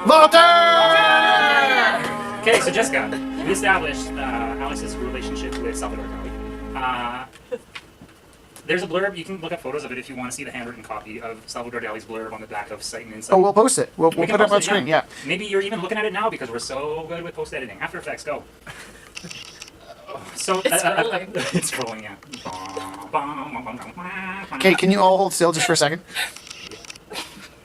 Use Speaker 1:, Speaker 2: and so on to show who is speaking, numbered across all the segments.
Speaker 1: Walter!
Speaker 2: Okay, so Jessica, we established Alex's relationship with Salvador Dali. There's a blurb. You can look up photos of it if you want to see the handwritten copy of Salvador Dali's blurb on the back of Sight and Insight.
Speaker 1: Oh, we'll post it. We'll put it up on screen, yeah.
Speaker 2: Maybe you're even looking at it now because we're so good with post-editing. After Effects, go. So it's scrolling, yeah.
Speaker 1: Okay, can you all hold still just for a second?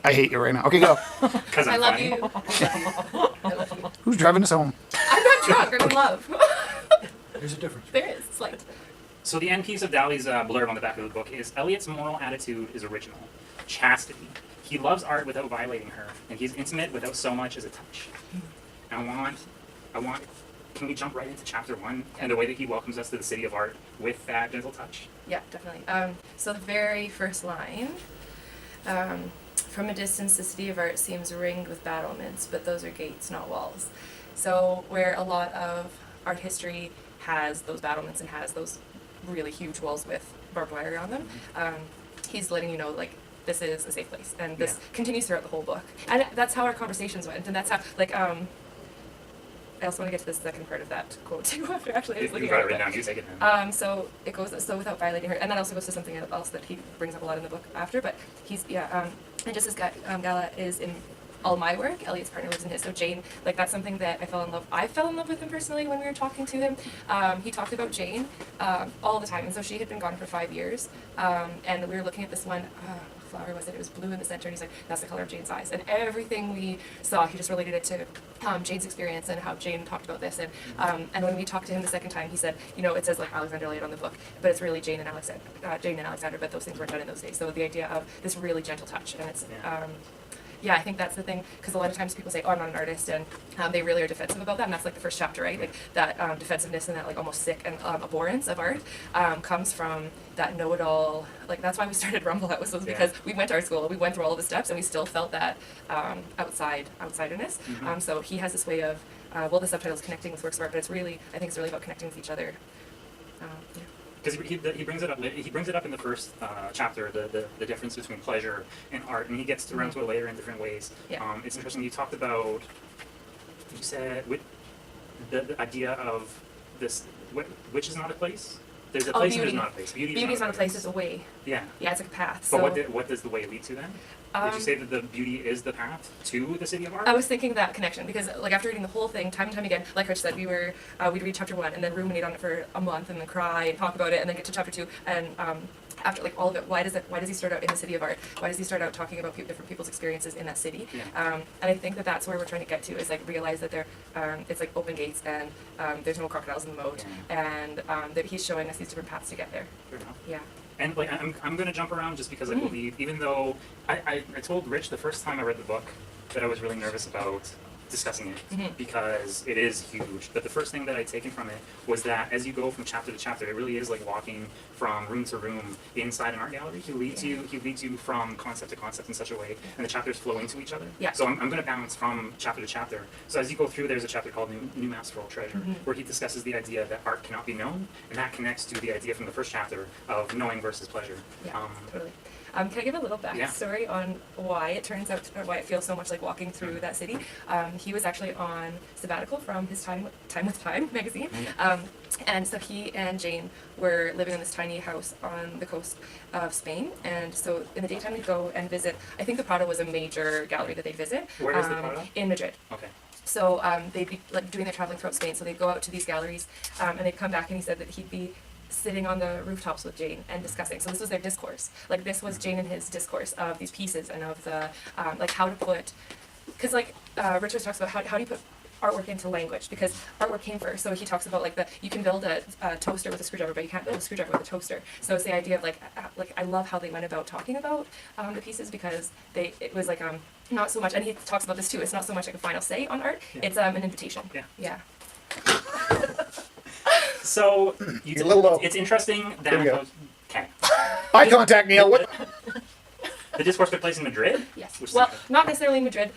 Speaker 1: I hate you right now. Okay, go.
Speaker 2: Because
Speaker 3: I love you.
Speaker 4: I love you.
Speaker 1: Who's driving us home?
Speaker 3: I'm not drunk. I'm in love.
Speaker 4: There's a difference.
Speaker 3: There is. It's like,
Speaker 2: So the end piece of Dali's blurb on the back of the book is, Eliot's moral attitude is original. Chastity. He loves art without violating her, and he's intimate without so much as a touch. And I want, can we jump right into chapter 1 and the way that he welcomes us to the city of art with that gentle touch?
Speaker 3: yeah, definitely. So the very first line, from a distance, the city of art seems ringed with battlements, but those are gates, not walls. So where a lot of art history has those battlements and has those really huge walls with barbed wire on them, he's letting you know, like, this is a safe place, and this continues throughout the whole book. And that's how our conversations went, and that's how, like, I also want to get to the second part of that quote too. After actually, I was looking
Speaker 2: You got
Speaker 3: at
Speaker 2: it
Speaker 3: it.
Speaker 2: written down. You take it now.
Speaker 3: So it goes without violating her, and that also goes to something else that he brings up a lot in the book after. But he's and just as Gala is in all my work, Eliot's partner lives in his. So Jane, like, that's something that I fell in love with him personally when we were talking to him. He talked about Jane all the time, and so she had been gone for 5 years, and we were looking at this one. Flower was it? It was blue in the center, and he's like, that's the color of Jane's eyes. And everything we saw, he just related it to Jane's experience and how Jane talked about this. And when we talked to him the second time, he said, you know, it says like Alexander Elliot on the book, but it's really Jane and Alexander, but those things weren't done in those days. So the idea of this really gentle touch, and it's yeah, I think that's the thing, because a lot of times people say, oh, I'm not an artist, and they really are defensive about that, and that's like the first chapter, right? Like that defensiveness and that like almost sick and abhorrence of art comes from that know-it-all, like that's why we started Rumble House, was because we went to art school, we went through all of the steps, and we still felt that outsiderness. So he has this way of, well, the subtitle is connecting with works of art, but it's really, I think it's really about connecting with each other. Yeah.
Speaker 2: Because he brings it up. He brings it up in the first chapter, the difference between pleasure and art, and he gets around to it later in different ways.
Speaker 3: Yeah.
Speaker 2: It's interesting. You talked about. You said with the idea of this, which is not a place. There's a place and there's not a place. Beauty
Speaker 3: is not a place. It's a way.
Speaker 2: Yeah.
Speaker 3: Yeah, it's like a path.
Speaker 2: But
Speaker 3: So,
Speaker 2: what does the way lead to then? Would you say that the beauty is the path to the city of art?
Speaker 3: I was thinking that connection because, like, after reading the whole thing time and time again, like Rich said, we'd read chapter 1 and then ruminate on it for a month and then cry and talk about it and then get to chapter 2 and after like all of it, why does he start out in the city of art? Why does he start out talking about different people's experiences in that city?
Speaker 2: Yeah.
Speaker 3: And I think that that's where we're trying to get to, is like realize that it's like open gates and there's no crocodiles in the moat, and that he's showing us these different paths to get there.
Speaker 2: Fair enough.
Speaker 3: Yeah.
Speaker 2: And like I'm going to jump around just because I believe, even though I told Rich the first time I read the book that I was really nervous about discussing it because it is huge. But the first thing that I'd taken from it was that as you go from chapter to chapter, it really is like walking from room to room inside an art gallery. He leads you from concept to concept in such a way, and the chapters flow into each other.
Speaker 3: Yeah.
Speaker 2: So I'm going to bounce from chapter to chapter. So as you go through, there's a chapter called New Maps for Old Treasure, where he discusses the idea that art cannot be known, and that connects to the idea from the first chapter of knowing versus pleasure.
Speaker 3: Yeah, totally. Can I give a little backstory on why it turns out, or why it feels so much like walking through that city? He was actually on sabbatical from his Time with Time magazine, and so he and Jane were living in this tiny house on the coast of Spain. And so in the daytime we'd go and visit. I think the Prado was a major gallery that they'd visit.
Speaker 2: Where is the Prado?
Speaker 3: In Madrid.
Speaker 2: Okay.
Speaker 3: So they'd be like doing their traveling throughout Spain. So they'd go out to these galleries, and they'd come back, and he said that he'd be sitting on the rooftops with Jane and discussing. So this was their discourse. Like this was Jane and his discourse of these pieces and of the like how to put, because like Richard talks about how do you put artwork into language, because artwork came first. So he talks about like you can build a toaster with a screwdriver, but you can't build a screwdriver with a toaster. So it's the idea of like I love how they went about talking about the pieces, because it was like not so much, and he talks about this too. It's not so much like a final say on art; it's an invitation.
Speaker 2: Yeah.
Speaker 3: Yeah.
Speaker 2: So
Speaker 1: You're a little low.
Speaker 2: it's interesting
Speaker 1: Here we go.
Speaker 2: that okay.
Speaker 1: Eye contact, Neil. What?
Speaker 2: The discourse took place in Madrid.
Speaker 3: Yes.
Speaker 2: Which is
Speaker 3: Well,
Speaker 2: interesting.
Speaker 3: not necessarily in Madrid.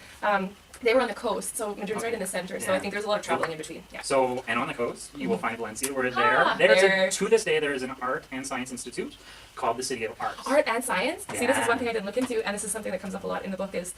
Speaker 3: They were on the coast, so Madrid's right in the center. So
Speaker 2: Yeah.
Speaker 3: I think there's a lot of traveling in between. Yeah.
Speaker 2: So, and on the coast, you will find Valencia, where
Speaker 3: Ah,
Speaker 2: there's
Speaker 3: there.
Speaker 2: to this day, there is an art and science institute called the City of Arts.
Speaker 3: Art and science. See, this is
Speaker 2: Yeah.
Speaker 3: one thing I didn't look into, and this is something that comes up a lot in the book, is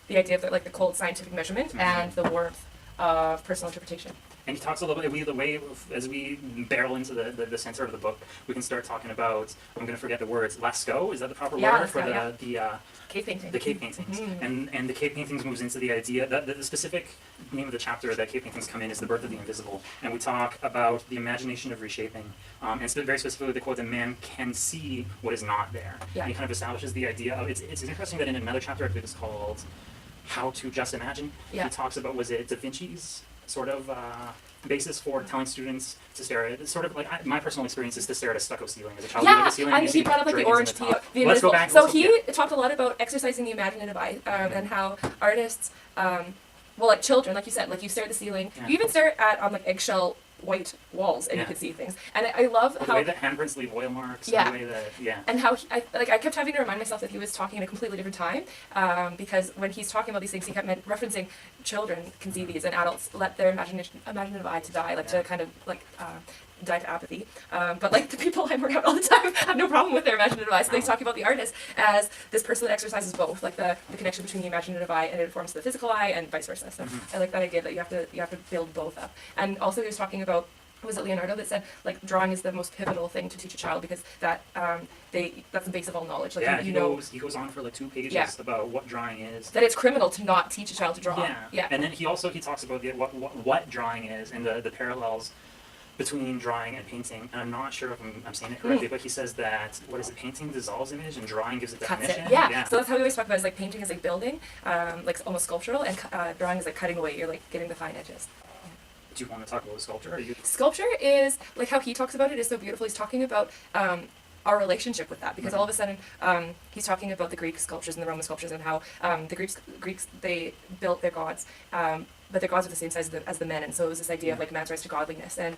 Speaker 3: the idea of the cold scientific measurement and the warmth of personal interpretation.
Speaker 2: And he talks a little bit, as we barrel into the center of the book, we can start talking about, I'm going to forget the words, Lascaux, is that the proper
Speaker 3: Yeah,
Speaker 2: word for
Speaker 3: Lascaux, Cave painting.
Speaker 2: the cave paintings? And the cave paintings moves into the idea, that the specific name of the chapter that cave paintings come in is The Birth of the Invisible. And we talk about the imagination of reshaping. And very specifically the quote that man can see what is not there.
Speaker 3: Yeah.
Speaker 2: And he kind of establishes the idea of, it's interesting that in another chapter I believe it's called How to Just Imagine,
Speaker 3: Yeah.
Speaker 2: he talks about, was it Da Vinci's sort of basis for telling students to stare at, sort of like my personal experience is to stare at a stucco ceiling as a child. You look at
Speaker 3: Yeah,
Speaker 2: the ceiling
Speaker 3: and
Speaker 2: you
Speaker 3: he
Speaker 2: see
Speaker 3: brought up like the
Speaker 2: dragons
Speaker 3: orange
Speaker 2: in the
Speaker 3: peel,
Speaker 2: top.
Speaker 3: the
Speaker 2: Let's go
Speaker 3: invisible.
Speaker 2: back.
Speaker 3: So
Speaker 2: let's-
Speaker 3: he
Speaker 2: yeah.
Speaker 3: talked a lot about exercising the imaginative eye, and how artists, well, like children, like you said, like you stare at the ceiling.
Speaker 2: Yeah.
Speaker 3: You even stare at like eggshell white walls, and
Speaker 2: Yeah.
Speaker 3: you can see things. And I love
Speaker 2: The
Speaker 3: how.
Speaker 2: way that handprints leave oil marks,
Speaker 3: Yeah.
Speaker 2: and the way that, yeah.
Speaker 3: And how I kept having to remind myself that he was talking in a completely different time, because when he's talking about these things, he kept referencing children can see these, and adults let their imaginative eye to die, to kind of die to apathy. But like the people I'm around all the time have no problem with their imaginative eye. So he's talking about the artist as this person that exercises both, like the connection between the imaginative eye and it informs the physical eye, and vice versa. So I like that idea that you have to build both up. And also he was talking about, was it Leonardo that said like drawing is the most pivotal thing to teach a child, because that's the base of all knowledge. Like
Speaker 2: Yeah,
Speaker 3: you know
Speaker 2: he goes on for like 2 pages
Speaker 3: Yeah.
Speaker 2: about what drawing is.
Speaker 3: that it's criminal to not teach a child to draw.
Speaker 2: Yeah.
Speaker 3: Yeah.
Speaker 2: And then he talks about what drawing is and the parallels between drawing and painting. And I'm not sure if I'm saying it correctly, but he says that, what is it, painting dissolves image and drawing gives it
Speaker 3: Cuts
Speaker 2: definition?
Speaker 3: it. Yeah. So that's how we always talk about it, is like painting is like building, like almost sculptural, and drawing is like cutting away. You're like getting the fine edges.
Speaker 2: Do you want to talk about sculpture? Or you...
Speaker 3: Sculpture is like how he talks about it is so beautiful. He's talking about our relationship with that, because all of a sudden he's talking about the Greek sculptures and the Roman sculptures, and how the Greeks they built their gods, but their gods were the same size as the men, and so it was this idea of like man's rise to godliness. And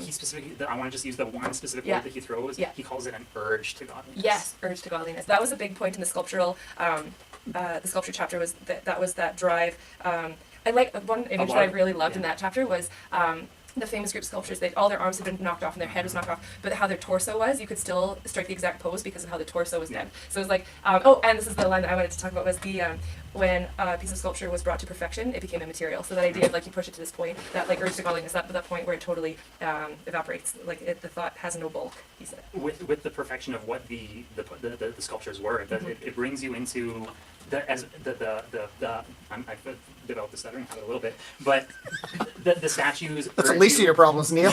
Speaker 2: He specifically, I want to just use the one specific
Speaker 3: Yeah.
Speaker 2: word that he throws.
Speaker 3: Yeah.
Speaker 2: He calls it an urge to godliness.
Speaker 3: yes, urge to godliness. That was a big point in the sculptural. The sculpture chapter was that was that drive. I like one image that I really loved in that chapter was the famous Greek sculptures. All their arms had been knocked off and their head was knocked off, but how their torso was, you could still strike the exact pose because of how the torso was done. So it was like, and this is the line that I wanted to talk about, was the when a piece of sculpture was brought to perfection, it became immaterial. So that idea of like you push it to this point, that like urge to godliness, that point where it totally evaporates, like the thought has no bulk. He said.
Speaker 2: With the perfection of what the sculptures were, that it brings you into I've developed the stuttering habit a little bit, but the statues.
Speaker 1: That's the
Speaker 2: urge
Speaker 1: least of
Speaker 2: you-
Speaker 1: your problems, Neil.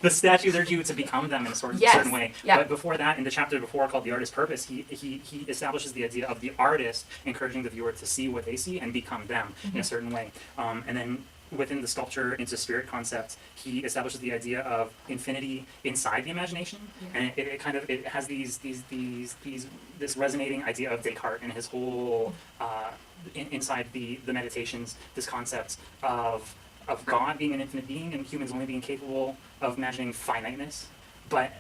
Speaker 2: The statues urge you to become them in a
Speaker 3: Yes,
Speaker 2: certain way.
Speaker 3: yeah.
Speaker 2: But before that, in the chapter before called The Artist's Purpose, he establishes the idea of the artist encouraging the viewer to see what they see and become them in a certain way. And then within the sculpture into spirit concept, he establishes the idea of infinity inside the imagination, and it kind of it has this resonating idea of Descartes and his whole inside the meditations, this concept of God being an infinite being and humans only being capable of imagining finiteness, but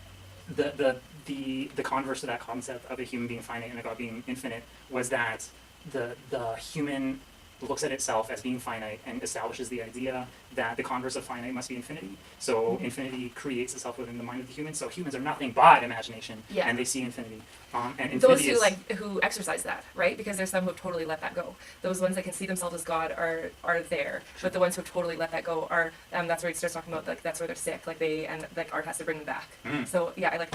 Speaker 2: the converse to that concept of a human being finite and a God being infinite was that the human looks at itself as being finite and establishes the idea that the converse of finite must be infinity. So infinity creates itself within the mind of the human. So humans are nothing but imagination,
Speaker 3: Yeah.
Speaker 2: and they see infinity. And infinity
Speaker 3: Those who
Speaker 2: is,
Speaker 3: who exercise that, right? Because there's some who have totally let that go. Those ones that can see themselves as God are there, but the ones who have totally let that go are that's where he starts talking about like that's where they're sick, like art has to bring them back. So yeah, I like